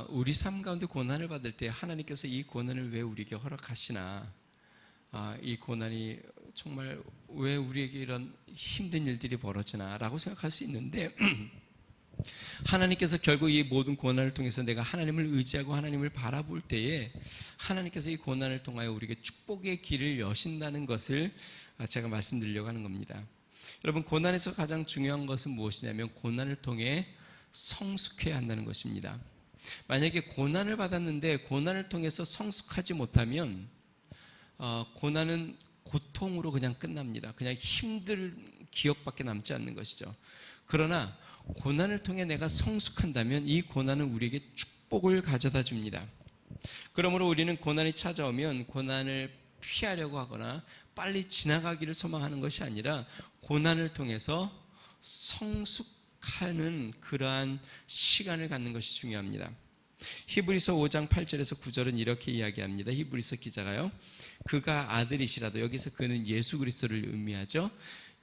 우리 삶 가운데 고난을 받을 때 하나님께서 이 고난을 왜 우리에게 허락하시나, 이 고난이 정말 왜 우리에게 이런 힘든 일들이 벌어지나 라고 생각할 수 있는데 하나님께서 결국 이 모든 고난을 통해서 내가 하나님을 의지하고 하나님을 바라볼 때에 하나님께서 이 고난을 통하여 우리에게 축복의 길을 여신다는 것을 제가 말씀드리려고 하는 겁니다. 여러분, 고난에서 가장 중요한 것은 무엇이냐면 고난을 통해 성숙해야 한다는 것입니다. 만약에 고난을 받았는데 고난을 통해서 성숙하지 못하면 고난은 고통으로 그냥 끝납니다. 그냥 힘든 기억밖에 남지 않는 것이죠. 그러나 고난을 통해 내가 성숙한다면 이 고난은 우리에게 축복을 가져다 줍니다. 그러므로 우리는 고난이 찾아오면 고난을 피하려고 하거나 빨리 지나가기를 소망하는 것이 아니라 고난을 통해서 성숙하는 그러한 시간을 갖는 것이 중요합니다. 히브리서 5장 8절에서 9절은 이렇게 이야기합니다. 히브리서 기자가요, 그가 아들이시라도, 여기서 그는 예수 그리스도를 의미하죠.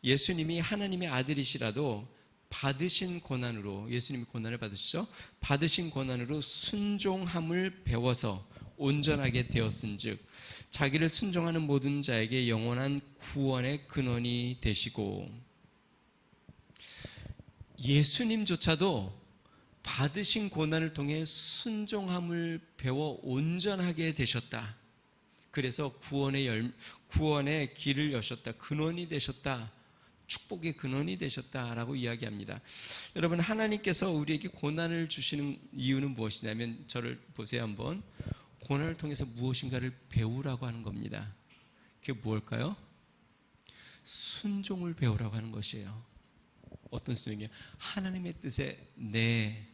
예수님이 하나님의 아들이시라도 받으신 고난으로, 예수님이 고난을 받으시죠. 받으신 고난으로 순종함을 배워서 온전하게 되었은즉 자기를 순종하는 모든 자에게 영원한 구원의 근원이 되시고, 예수님조차도 받으신 고난을 통해 순종함을 배워 온전하게 되셨다. 그래서 구원의 길을 여셨다. 근원이 되셨다. 축복의 근원이 되셨다라고 이야기합니다. 여러분, 하나님께서 우리에게 고난을 주시는 이유는 무엇이냐면, 저를 보세요 한번. 고난을 통해서 무엇인가를 배우라고 하는 겁니다. 그게 무엇일까요? 순종을 배우라고 하는 것이에요. 어떤 순종이요? 하나님의 뜻에 네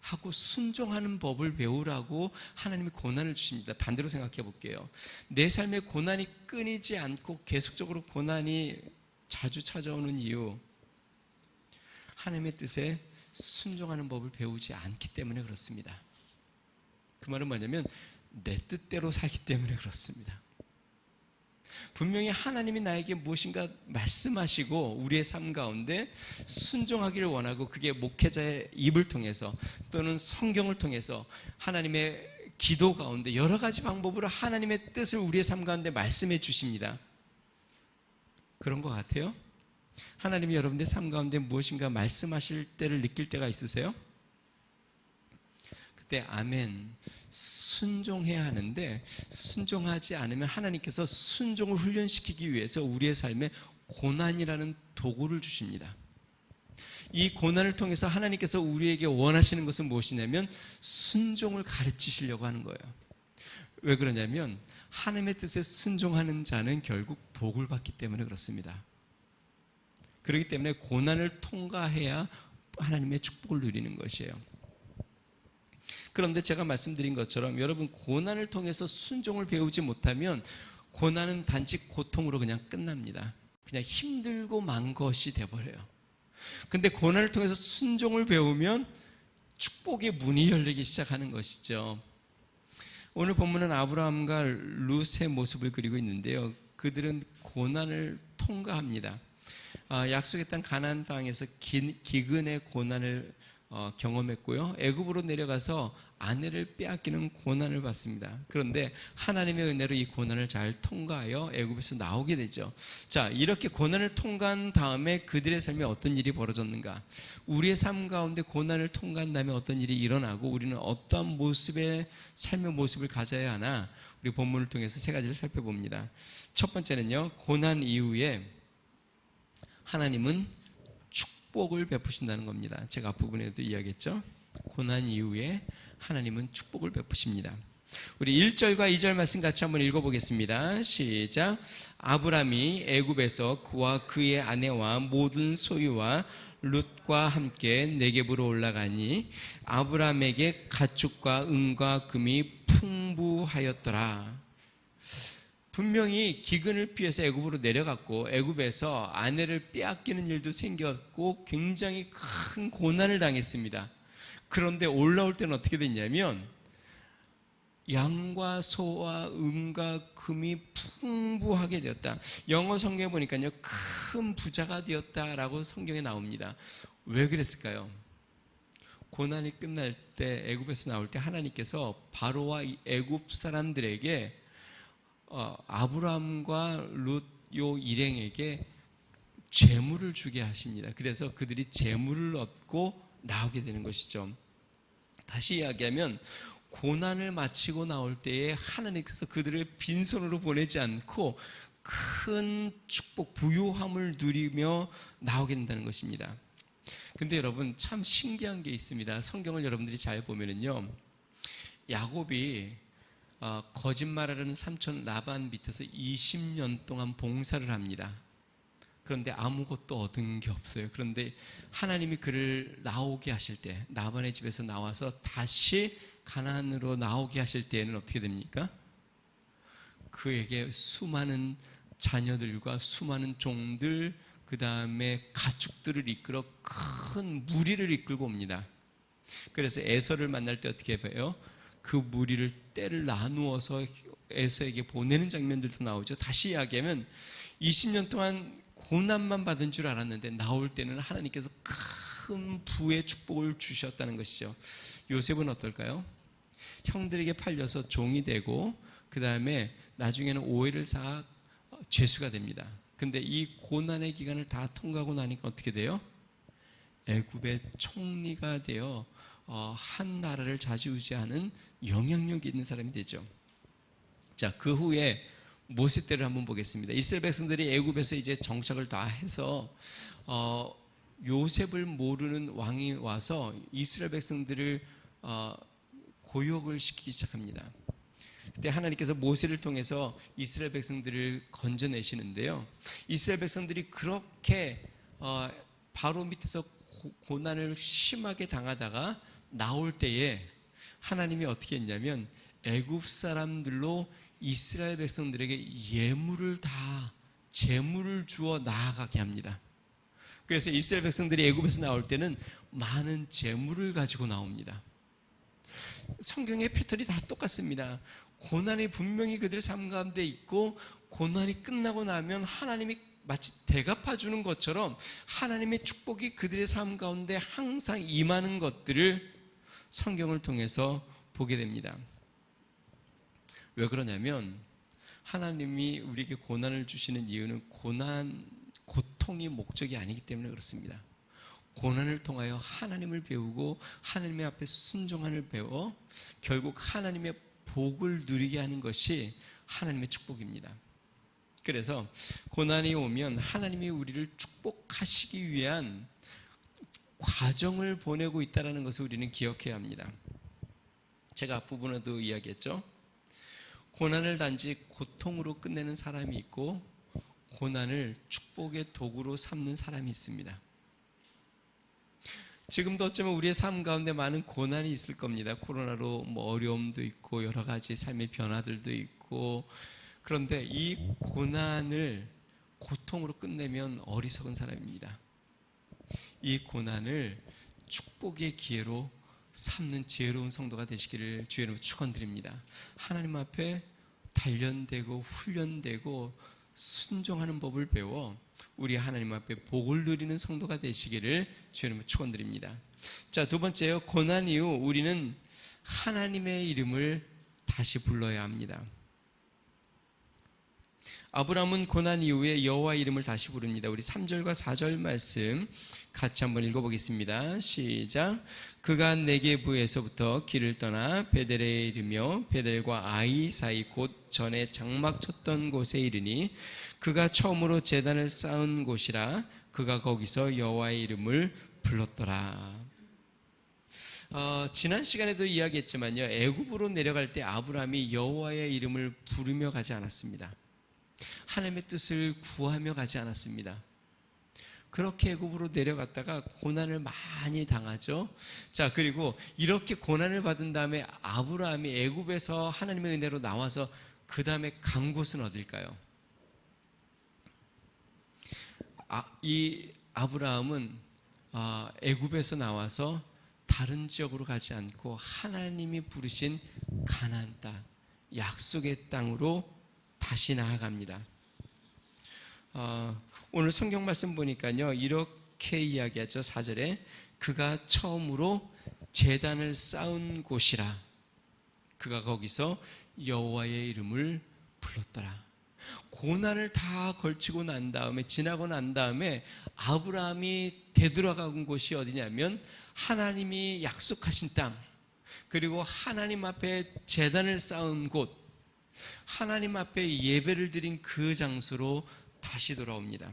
하고 순종하는 법을 배우라고 하나님이 고난을 주십니다. 반대로 생각해 볼게요. 내 삶에 고난이 끊이지 않고 계속적으로 고난이 자주 찾아오는 이유, 하나님의 뜻에 순종하는 법을 배우지 않기 때문에 그렇습니다. 그 말은 뭐냐면 내 뜻대로 살기 때문에 그렇습니다. 분명히 하나님이 나에게 무엇인가 말씀하시고 우리의 삶 가운데 순종하기를 원하고, 그게 목회자의 입을 통해서 또는 성경을 통해서 하나님의 기도 가운데 여러 가지 방법으로 하나님의 뜻을 우리의 삶 가운데 말씀해 주십니다. 그런 것 같아요? 하나님이 여러분의 삶 가운데 무엇인가 말씀하실 때를 느낄 때가 있으세요? 그때 아멘, 순종해야 하는데 순종하지 않으면 하나님께서 순종을 훈련시키기 위해서 우리의 삶에 고난이라는 도구를 주십니다. 이 고난을 통해서 하나님께서 우리에게 원하시는 것은 무엇이냐면 순종을 가르치시려고 하는 거예요. 왜 그러냐면 하나님의 뜻에 순종하는 자는 결국 복을 받기 때문에 그렇습니다. 그렇기 때문에 고난을 통과해야 하나님의 축복을 누리는 것이에요. 그런데 제가 말씀드린 것처럼 여러분, 고난을 통해서 순종을 배우지 못하면 고난은 단지 고통으로 그냥 끝납니다. 그냥 힘들고 만 것이 돼버려요. 근데 고난을 통해서 순종을 배우면 축복의 문이 열리기 시작하는 것이죠. 오늘 본문은 아브라함과 룻의 모습을 그리고 있는데요, 그들은 고난을 통과합니다. 약속의 땅 가나안 땅에서 기근의 고난을 경험했고요, 애굽으로 내려가서 아내를 빼앗기는 고난을 받습니다. 그런데 하나님의 은혜로 이 고난을 잘 통과하여 애굽에서 나오게 되죠. 자, 이렇게 고난을 통과한 다음에 그들의 삶에 어떤 일이 벌어졌는가? 우리의 삶 가운데 고난을 통과한 다음에 어떤 일이 일어나고 우리는 어떠한 모습의 삶의 모습을 가져야 하나? 우리 본문을 통해서 세 가지를 살펴봅니다. 첫 번째는요, 고난 이후에 하나님은 축복을 베푸신다는 겁니다. 제가 앞부분에도 이야기했죠. 고난 이후에 하나님은 축복을 베푸십니다. 우리 1절과 2절 말씀 같이 한번 읽어보겠습니다. 시작. 아브람이 애굽에서 그와 그의 아내와 모든 소유와 룻과 함께 네겝으로 올라가니 아브람에게 가축과 은과 금이 풍부하였더라. 분명히 기근을 피해서 애굽으로 내려갔고 애굽에서 아내를 빼앗기는 일도 생겼고 굉장히 큰 고난을 당했습니다. 그런데 올라올 때는 어떻게 됐냐면 양과 소와 은과 금이 풍부하게 되었다. 영어 성경에 보니까요, 큰 부자가 되었다라고 성경에 나옵니다. 왜 그랬을까요? 고난이 끝날 때 애굽에서 나올 때 하나님께서 바로와 이 애굽 사람들에게 아브라함과 룻 요 일행에게 재물을 주게 하십니다. 그래서 그들이 재물을 얻고 나오게 되는 것이죠. 다시 이야기하면 고난을 마치고 나올 때에 하나님께서 그들을 빈손으로 보내지 않고 큰 축복, 부요함을 누리며 나오게 된다는 것입니다. 근데 여러분 참 신기한 게 있습니다. 성경을 여러분들이 잘 보면은요, 야곱이 거짓말하는 삼촌 라반 밑에서 20년 동안 봉사를 합니다. 그런데 아무것도 얻은 게 없어요. 그런데 하나님이 그를 나오게 하실 때, 라반의 집에서 나와서 다시 가나안으로 나오게 하실 때에는 어떻게 됩니까? 그에게 수많은 자녀들과 수많은 종들, 그 다음에 가축들을 이끌어 큰 무리를 이끌고 옵니다. 그래서 에서를 만날 때 어떻게 해요? 그 무리를 떼를 나누어서 에서에게 보내는 장면들도 나오죠. 다시 이야기하면 20년 동안 고난만 받은 줄 알았는데 나올 때는 하나님께서 큰 부의 축복을 주셨다는 것이죠. 요셉은 어떨까요? 형들에게 팔려서 종이 되고 그 다음에 나중에는 오해를 사 죄수가 됩니다. 근데 이 고난의 기간을 다 통과하고 나니까 어떻게 돼요? 애굽의 총리가 되어 한 나라를 좌지우지하는 영향력이 있는 사람이 되죠. 자, 그 후에 모세 때를 한번 보겠습니다. 이스라엘 백성들이 애굽에서 이제 정착을 다 해서 요셉을 모르는 왕이 와서 이스라엘 백성들을 고욕을 시키기 시작합니다. 그때 하나님께서 모세를 통해서 이스라엘 백성들을 건져내시는데요. 이스라엘 백성들이 그렇게 바로 밑에서 고난을 심하게 당하다가 나올 때에 하나님이 어떻게 했냐면 애굽 사람들로 이스라엘 백성들에게 예물을 다 재물을 주어 나아가게 합니다. 그래서 이스라엘 백성들이 애굽에서 나올 때는 많은 재물을 가지고 나옵니다. 성경의 패턴이 다 똑같습니다. 고난이 분명히 그들의 삶 가운데 있고 고난이 끝나고 나면 하나님이 마치 대갚아 주는 것처럼 하나님의 축복이 그들의 삶 가운데 항상 임하는 것들을 성경을 통해서 보게 됩니다. 왜 그러냐면 하나님이 우리에게 고난을 주시는 이유는 고통이 목적이 아니기 때문에 그렇습니다. 고난을 통하여 하나님을 배우고 하나님의 앞에 순종함을 배워 결국 하나님의 복을 누리게 하는 것이 하나님의 축복입니다. 그래서 고난이 오면 하나님이 우리를 축복하시기 위한 과정을 보내고 있다는 것을 우리는 기억해야 합니다. 제가 앞부분에도 이야기했죠. 고난을 단지 고통으로 끝내는 사람이 있고 고난을 축복의 도구로 삼는 사람이 있습니다. 지금도 어쩌면 우리의 삶 가운데 많은 고난이 있을 겁니다. 코로나로 어려움도 있고 여러 가지 삶의 변화들도 있고, 그런데 이 고난을 고통으로 끝내면 어리석은 사람입니다. 이 고난을 축복의 기회로 삼는 지혜로운 성도가 되시기를 주의 이름으로 축원드립니다. 하나님 앞에 단련되고 훈련되고 순종하는 법을 배워 우리 하나님 앞에 복을 누리는 성도가 되시기를 주의 이름으로 축원드립니다. 자, 두 번째요. 고난 이후 우리는 하나님의 이름을 다시 불러야 합니다. 아브라함은 고난 이후에 여호와 이름을 다시 부릅니다. 우리 3절과 4절 말씀 같이 한번 읽어보겠습니다. 시작. 그가 네게브에서부터 길을 떠나 베델에 이르며 베델과 아이 사이 곧 전에 장막 쳤던 곳에 이르니 그가 처음으로 제단을 쌓은 곳이라 그가 거기서 여호와의 이름을 불렀더라. 지난 시간에도 이야기했지만요, 애굽으로 내려갈 때 아브라함이 여호와의 이름을 부르며 가지 않았습니다. 하나님의 뜻을 구하며 가지 않았습니다. 그렇게 애굽으로 내려갔다가 고난을 많이 당하죠. 자, 그리고 이렇게 고난을 받은 다음에 아브라함이 애굽에서 하나님의 은혜로 나와서 그 다음에 간 곳은 어딜까요? 이 아브라함은 애굽에서 나와서 다른 지역으로 가지 않고 하나님이 부르신 가나안 땅, 약속의 땅으로 다시 나아갑니다. 오늘 성경 말씀 보니까요, 이렇게 이야기하죠. 4절에 그가 처음으로 제단을 쌓은 곳이라 그가 거기서 여호와의 이름을 불렀더라. 고난을 다 걸치고 난 다음에, 지나고 난 다음에 아브라함이 되돌아간 곳이 어디냐면 하나님이 약속하신 땅, 그리고 하나님 앞에 제단을 쌓은 곳, 하나님 앞에 예배를 드린 그 장소로 다시 돌아옵니다.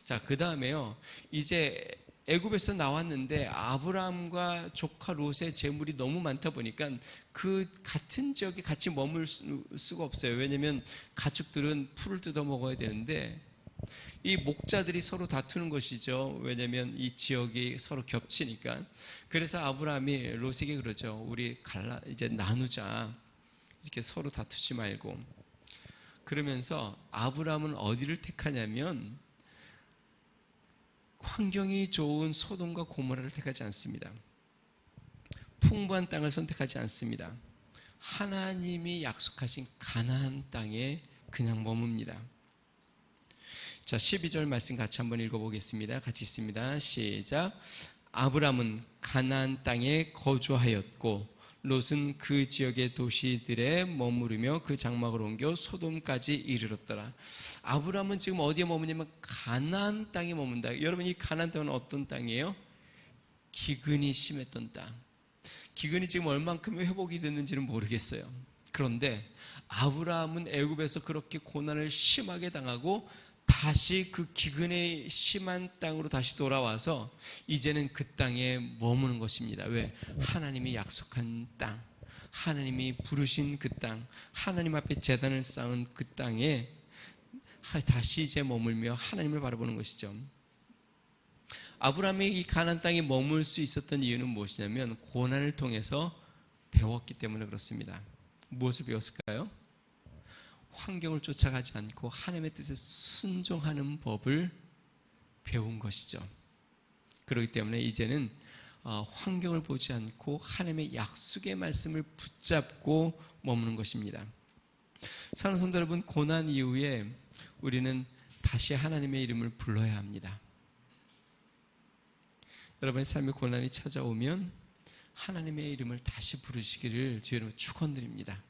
자, 그 다음에요, 이제 애굽에서 나왔는데 아브라함과 조카 롯의 재물이 너무 많다 보니까 그 같은 지역에 같이 머물 수가 없어요. 왜냐하면 가축들은 풀을 뜯어 먹어야 되는데 이 목자들이 서로 다투는 것이죠. 왜냐하면 이 지역이 서로 겹치니까. 그래서 아브라함이 롯에게 그러죠. 우리 이제 나누자. 이렇게 서로 다투지 말고. 그러면서 아브라함은 어디를 택하냐면 환경이 좋은 소돔과 고모라를 택하지 않습니다. 풍부한 땅을 선택하지 않습니다. 하나님이 약속하신 가나안 땅에 그냥 머뭅니다. 자, 12절 말씀 같이 한번 읽어보겠습니다. 같이 있습니다. 시작. 아브람은 가나안 땅에 거주하였고 롯은 그 지역의 도시들에 머무르며 그 장막을 옮겨 소돔까지 이르렀더라. 아브람은 지금 어디에 머무냐면 가나안 땅에 머문다. 여러분, 이 가나안 땅은 어떤 땅이에요? 기근이 심했던 땅. 기근이 지금 얼만큼 회복이 됐는지는 모르겠어요. 그런데 아브라함은 애굽에서 그렇게 고난을 심하게 당하고 다시 그 기근의 심한 땅으로 다시 돌아와서 이제는 그 땅에 머무는 것입니다. 왜? 하나님이 약속한 땅, 하나님이 부르신 그 땅, 하나님 앞에 제단을 쌓은 그 땅에 다시 이제 머물며 하나님을 바라보는 것이죠. 아브라함이 이 가나안 땅에 머물 수 있었던 이유는 무엇이냐면 고난을 통해서 배웠기 때문에 그렇습니다. 무엇을 배웠을까요? 환경을 쫓아가지 않고 하나님의 뜻에 순종하는 법을 배운 것이죠. 그렇기 때문에 이제는 환경을 보지 않고 하나님의 약속의 말씀을 붙잡고 머무는 것입니다. 사랑하는 성도 여러분, 고난 이후에 우리는 다시 하나님의 이름을 불러야 합니다. 여러분의 삶에 고난이 찾아오면 하나님의 이름을 다시 부르시기를 주의 이름으로 축원드립니다.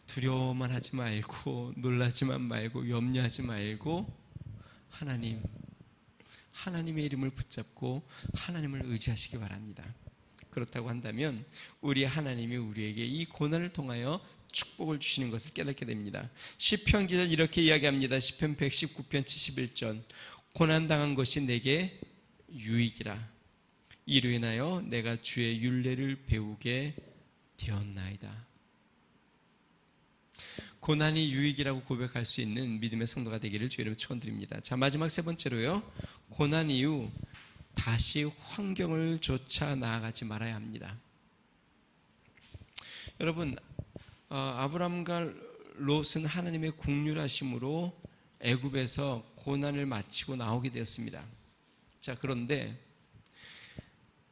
두려워만 하지 말고 놀라지만 말고 염려하지 말고 하나님의 이름을 붙잡고 하나님을 의지하시기 바랍니다. 그렇다고 한다면 우리 하나님이 우리에게 이 고난을 통하여 축복을 주시는 것을 깨닫게 됩니다. 시편 기자 이렇게 이야기합니다. 시편 119편 71절. 고난당한 것이 내게 유익이라. 이로 인하여 내가 주의 율례를 배우게 되었나이다. 고난이 유익이라고 고백할 수 있는 믿음의 성도가 되기를 주의 이름으로 축원드립니다. 자, 마지막 세 번째로요, 고난 이후 다시 환경을 쫓아 나아가지 말아야 합니다. 여러분, 아브람과 롯은 하나님의 긍휼하심으로 애굽에서 고난을 마치고 나오게 되었습니다. 자, 그런데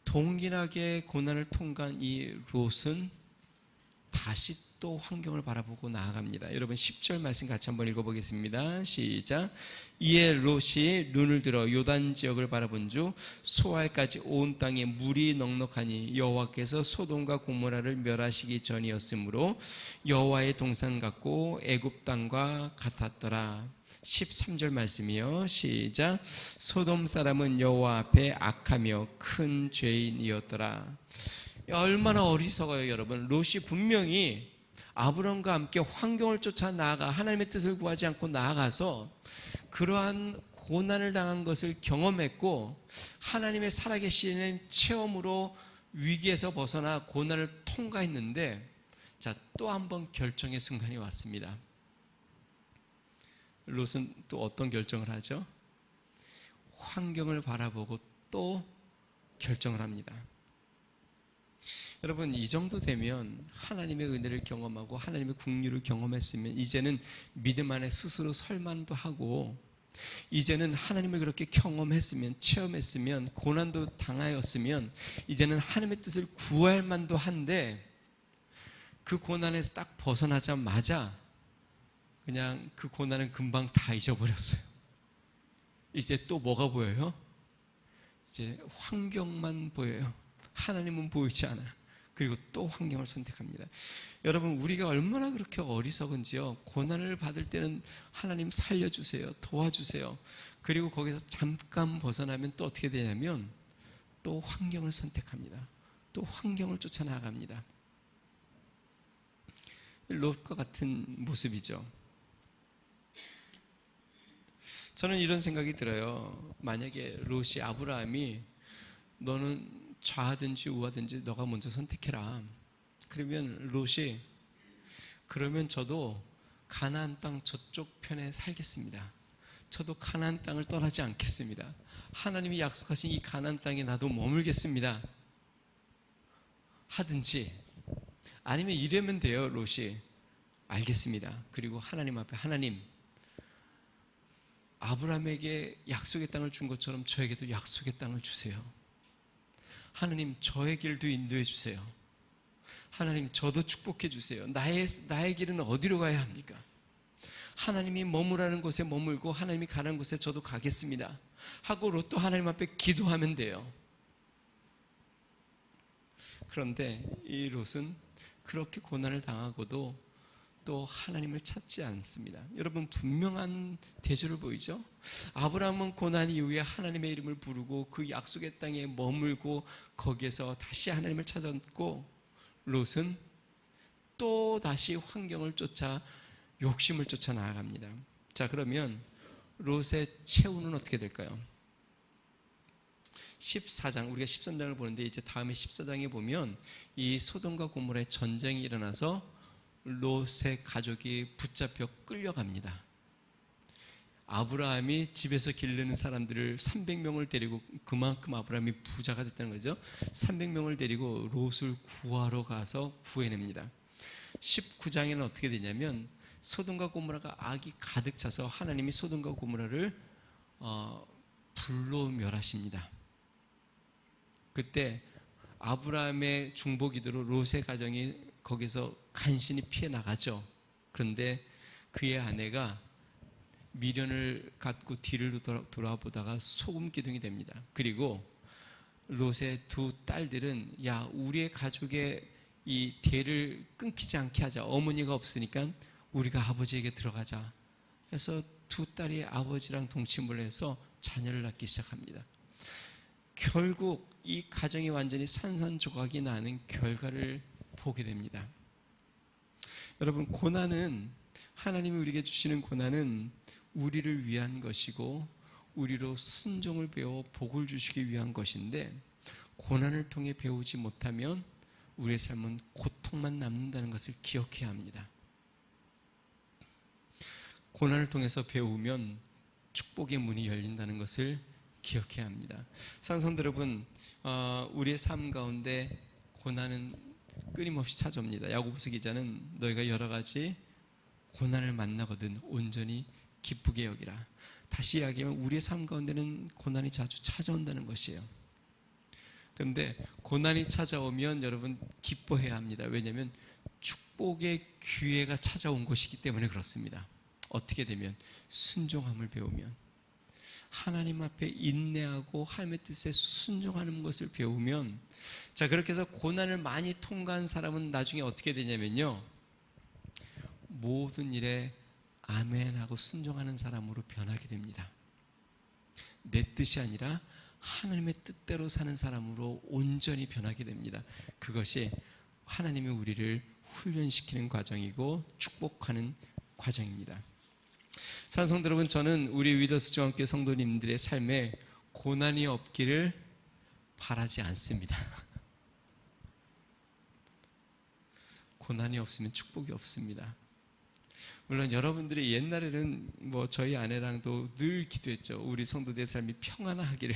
동일하게 고난을 통과한 이 롯은 다시 또 환경을 바라보고 나아갑니다. 여러분 10절 말씀 같이 한번 읽어보겠습니다. 시작. 이에 롯이 눈을 들어 요단 지역을 바라본 주 소알까지 온 땅에 물이 넉넉하니 여호와께서 소돔과 고모라를 멸하시기 전이었으므로 여호와의 동산 같고 애굽 땅과 같았더라. 13절 말씀이요. 시작. 소돔 사람은 여호와 앞에 악하며 큰 죄인이었더라. 얼마나 어리석어요, 여러분. 롯이 분명히 아브람과 함께 환경을 쫓아 나아가 하나님의 뜻을 구하지 않고 나아가서 그러한 고난을 당한 것을 경험했고 하나님의 살아계시는 체험으로 위기에서 벗어나 고난을 통과했는데, 자, 또 한 번 결정의 순간이 왔습니다. 롯은 또 어떤 결정을 하죠? 환경을 바라보고 또 결정을 합니다. 여러분, 이 정도 되면 하나님의 은혜를 경험하고 하나님의 긍휼을 경험했으면 이제는 믿음 안에 스스로 설만도 하고, 이제는 하나님을 그렇게 경험했으면, 체험했으면, 고난도 당하였으면 이제는 하나님의 뜻을 구할 만도 한데, 그 고난에서 딱 벗어나자마자 그냥 그 고난은 금방 다 잊어버렸어요. 이제 또 뭐가 보여요? 이제 환경만 보여요. 하나님은 보이지 않아. 그리고 또 환경을 선택합니다. 여러분, 우리가 얼마나 그렇게 어리석은지요. 고난을 받을 때는 하나님 살려주세요, 도와주세요. 그리고 거기서 잠깐 벗어나면 또 어떻게 되냐면 또 환경을 선택합니다. 또 환경을 쫓아 나갑니다. 롯과 같은 모습이죠. 저는 이런 생각이 들어요. 만약에 롯이 아브라함이 너는 좌하든지 우하든지 너가 먼저 선택해라. 그러면 롯이 그러면 저도 가나안 땅 저쪽 편에 살겠습니다. 저도 가나안 땅을 떠나지 않겠습니다. 하나님이 약속하신 이 가나안 땅에 나도 머물겠습니다. 하든지 아니면 이러면 돼요. 롯이 알겠습니다. 그리고 하나님 앞에 하나님 아브라함에게 약속의 땅을 준 것처럼 저에게도 약속의 땅을 주세요. 하나님 저의 길도 인도해 주세요. 하나님 저도 축복해 주세요. 나의 길은 어디로 가야 합니까? 하나님이 머무라는 곳에 머물고 하나님이 가는 곳에 저도 가겠습니다 하고 롯도 하나님 앞에 기도하면 돼요. 그런데 이 롯은 그렇게 고난을 당하고도 또 하나님을 찾지 않습니다. 여러분, 분명한 대조를 보이죠? 아브라함은 고난 이후에 하나님의 이름을 부르고 그 약속의 땅에 머물고 거기에서 다시 하나님을 찾았고, 롯은 또 다시 환경을 쫓아 욕심을 쫓아 나아갑니다. 자, 그러면 롯의 최후는 어떻게 될까요? 14장, 우리가 13장을 보는데 이제 다음에 14장에 보면 이 소돔과 고모라의 전쟁이 일어나서 롯의 가족이 붙잡혀 끌려갑니다. 아브라함이 집에서 기르는 사람들을 300명을 데리고, 그만큼 아브라함이 부자가 됐다는 거죠. 300명을 데리고 롯을 구하러 가서 구해냅니다. 19장에는 어떻게 되냐면 소돔과 고모라가 악이 가득 차서 하나님이 소돔과 고모라를 불로 멸하십니다. 그때 아브라함의 중보기도로 롯의 가정이 거기서 간신히 피해 나가죠. 그런데 그의 아내가 미련을 갖고 뒤를 돌아보다가 소금 기둥이 됩니다. 그리고 롯의 두 딸들은 야, 우리의 가족의 이 대를 끊기지 않게 하자. 어머니가 없으니까 우리가 아버지에게 들어가자. 그래서 두 딸이 아버지랑 동침을 해서 자녀를 낳기 시작합니다. 결국 이 가정이 완전히 산산조각이 나는 결과를 보게 됩니다. 여러분, 고난은, 하나님이 우리에게 주시는 고난은 우리를 위한 것이고 우리로 순종을 배워 복을 주시기 위한 것인데, 고난을 통해 배우지 못하면 우리의 삶은 고통만 남는다는 것을 기억해야 합니다. 고난을 통해서 배우면 축복의 문이 열린다는 것을 기억해야 합니다. 사랑하는 성도 여러분, 우리의 삶 가운데 고난은 끊임없이 찾아옵니다. 야고보서 기자는 너희가 여러 가지 고난을 만나거든 온전히 기쁘게 여기라. 다시 이야기하면 우리의 삶 가운데는 고난이 자주 찾아온다는 것이에요. 그런데 고난이 찾아오면 여러분 기뻐해야 합니다. 왜냐하면 축복의 기회가 찾아온 것이기 때문에 그렇습니다. 어떻게 되면 순종함을 배우면, 하나님 앞에 인내하고 하나님의 뜻에 순종하는 것을 배우면, 자, 그렇게 해서 고난을 많이 통과한 사람은 나중에 어떻게 되냐면요, 모든 일에 아멘하고 순종하는 사람으로 변하게 됩니다. 내 뜻이 아니라 하나님의 뜻대로 사는 사람으로 온전히 변하게 됩니다. 그것이 하나님이 우리를 훈련시키는 과정이고 축복하는 과정입니다. 사랑하는 성도 여러분, 저는 우리 위더스 중앙교회 성도님들의 삶에 고난이 없기를 바라지 않습니다. 고난이 없으면 축복이 없습니다. 물론 여러분들이 옛날에는 뭐 저희 아내랑도 늘 기도했죠. 우리 성도들의 삶이 평안하기를,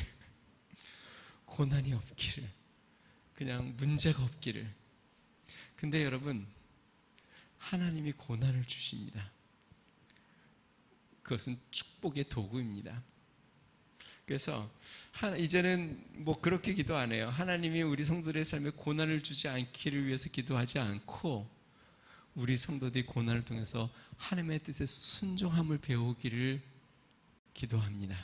고난이 없기를, 그냥 문제가 없기를. 근데 여러분, 하나님이 고난을 주십니다. 그것은 축복의 도구입니다. 그래서 이제는 뭐 그렇게 기도 안 해요. 하나님이 우리 성도들의 삶에 고난을 주지 않기를 위해서 기도하지 않고 우리 성도들이 고난을 통해서 하나님의 뜻에 순종함을 배우기를 기도합니다.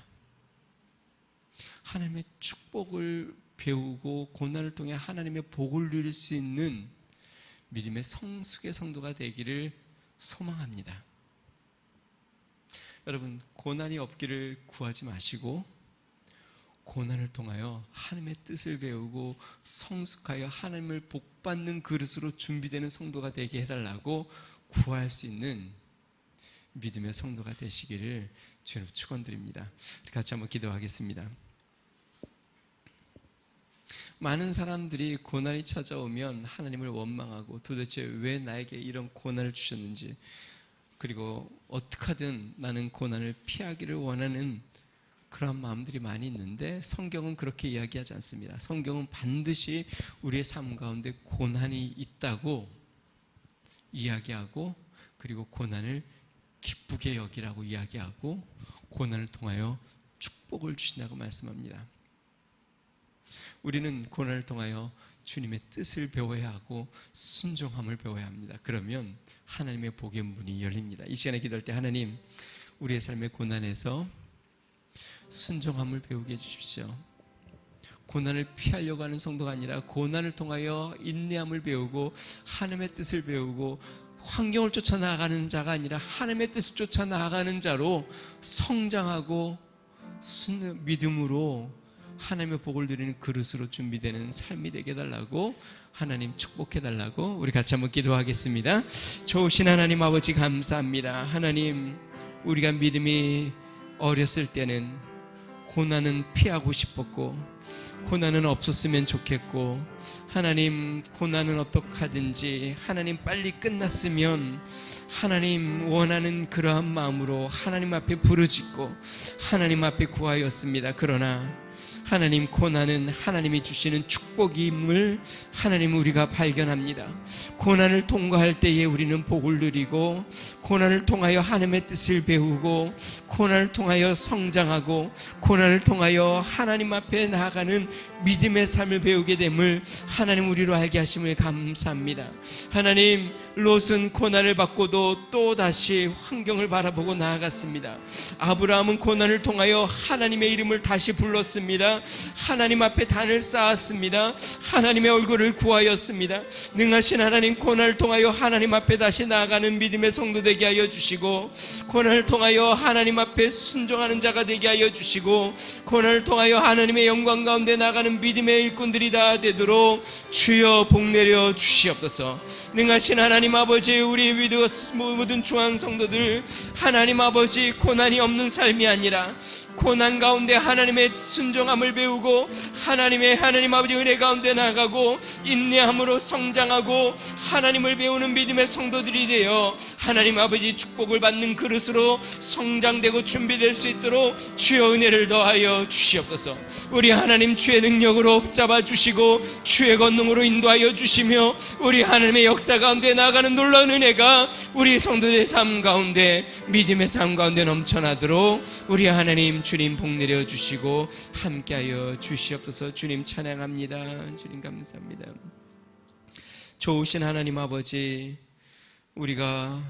하나님의 축복을 배우고 고난을 통해 하나님의 복을 누릴 수 있는 믿음의 성숙의 성도가 되기를 소망합니다. 여러분, 고난이 없기를 구하지 마시고 고난을 통하여 하나님의 뜻을 배우고 성숙하여 하나님을 복받는 그릇으로 준비되는 성도가 되게 해달라고 구할 수 있는 믿음의 성도가 되시기를 주님 축원드립니다. 같이 한번 기도하겠습니다. 많은 사람들이 고난이 찾아오면 하나님을 원망하고 도대체 왜 나에게 이런 고난을 주셨는지, 그리고 어떻게 하든 나는 고난을 피하기를 원하는 그런 마음들이 많이 있는데, 성경은 그렇게 이야기하지 않습니다. 성경은 반드시 우리의 삶 가운데 고난이 있다고 이야기하고, 그리고 고난을 기쁘게 여기라고 이야기하고, 고난을 통하여 축복을 주신다고 말씀합니다. 우리는 고난을 통하여 주님의 뜻을 배워야 하고 순종함을 배워야 합니다. 그러면 하나님의 복의 문이 열립니다. 이 시간에 기도할 때 하나님, 우리의 삶의 고난에서 순종함을 배우게 해주십시오. 고난을 피하려고 하는 성도가 아니라 고난을 통하여 인내함을 배우고 하나님의 뜻을 배우고, 환경을 쫓아 나아가는 자가 아니라 하나님의 뜻을 쫓아 나아가는 자로 성장하고 믿음으로 하나님의 복을 누리는 그릇으로 준비되는 삶이 되게 해달라고, 하나님 축복해달라고 우리 같이 한번 기도하겠습니다. 좋으신 하나님 아버지 감사합니다. 하나님, 우리가 믿음이 어렸을 때는 고난은 피하고 싶었고 고난은 없었으면 좋겠고, 하나님 고난은 어떡하든지 하나님 빨리 끝났으면 하나님 원하는 그러한 마음으로 하나님 앞에 부르짖고 하나님 앞에 구하였습니다. 그러나 하나님, 고난은 하나님이 주시는 축복임을 하나님 우리가 발견합니다. 고난을 통과할 때에 우리는 복을 누리고, 고난을 통하여 하나님의 뜻을 배우고, 고난을 통하여 성장하고, 고난을 통하여 하나님 앞에 나아가는 믿음의 삶을 배우게 됨을 하나님 우리로 알게 하심을 감사합니다. 하나님, 롯은 고난을 받고도 또다시 환경을 바라보고 나아갔습니다. 아브라함은 고난을 통하여 하나님의 이름을 다시 불렀습니다. 하나님 앞에 단을 쌓았습니다. 하나님의 얼굴을 구하였습니다. 능하신 하나님, 고난을 통하여 하나님 앞에 다시 나아가는 믿음의 성도 되게 하여 주시고, 고난을 통하여 하나님 앞에 순종하는 자가 되게 하여 주시고, 고난을 통하여 하나님의 영광 가운데 나가는 믿음의 일꾼들이 다 되도록 주여 복내려 주시옵소서. 능하신 하나님 아버지, 우리 모든 중앙 성도들, 하나님 아버지, 고난이 없는 삶이 아니라 고난 가운데 하나님의 순종함을 배우고 하나님 아버지 은혜 가운데 나아가고 인내함으로 성장하고 하나님을 배우는 믿음의 성도들이 되어 하나님 아버지 축복을 받는 그릇으로 성장되고 준비될 수 있도록 주의 은혜를 더하여 주시옵소서. 우리 하나님 주의 능력으로 붙잡아 주시고 주의 권능으로 인도하여 주시며, 우리 하나님의 역사 가운데 나아가는 놀라운 은혜가 우리 성도들의 삶 가운데, 믿음의 삶 가운데 넘쳐나도록 우리 하나님 주님 복내려 주시고 함께하여 주시옵소서. 주님 찬양합니다. 주님 감사합니다. 좋으신 하나님 아버지, 우리가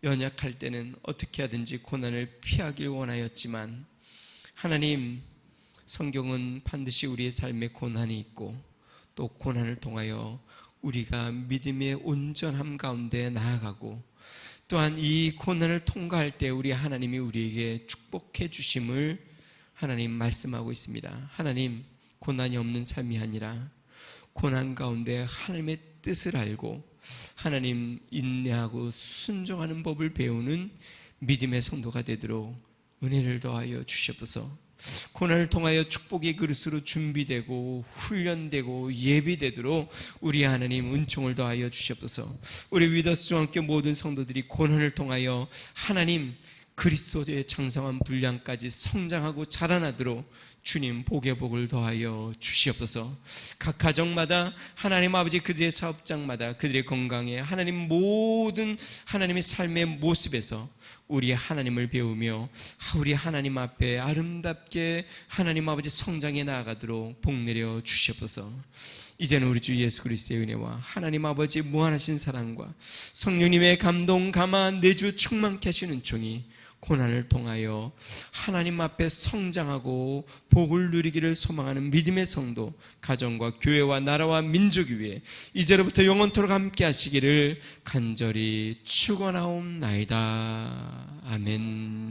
연약할 때는 어떻게 하든지 고난을 피하길 원하였지만, 하나님, 성경은 반드시 우리의 삶에 고난이 있고 또 고난을 통하여 우리가 믿음의 온전함 가운데 나아가고, 또한 이 고난을 통과할 때 우리 하나님이 우리에게 축복해 주심을 하나님 말씀하고 있습니다. 하나님, 고난이 없는 삶이 아니라 고난 가운데 하나님의 뜻을 알고 하나님 인내하고 순종하는 법을 배우는 믿음의 성도가 되도록 은혜를 더하여 주시옵소서. 고난을 통하여 축복의 그릇으로 준비되고 훈련되고 예비되도록 우리 하나님 은총을 더하여 주시옵소서. 우리 위더스 중앙교 모든 성도들이 고난을 통하여 하나님 그리스도의 장성한 분량까지 성장하고 자라나도록 주님 복의 복을 더하여 주시옵소서. 각 가정마다 하나님 아버지, 그들의 사업장마다, 그들의 건강에 하나님 모든 하나님의 삶의 모습에서 우리 하나님을 배우며 우리 하나님 앞에 아름답게 하나님 아버지 성장해 나아가도록 복내려 주시옵소서. 이제는 우리 주 예수 그리스도의 은혜와 하나님 아버지 무한하신 사랑과 성령님의 감동 감화 내주 충만케 하시는 은총이 고난을 통하여 하나님 앞에 성장하고 복을 누리기를 소망하는 믿음의 성도, 가정과 교회와 나라와 민족 위에 이제로부터 영원토록 함께 하시기를 간절히 축원하옵나이다. 아멘.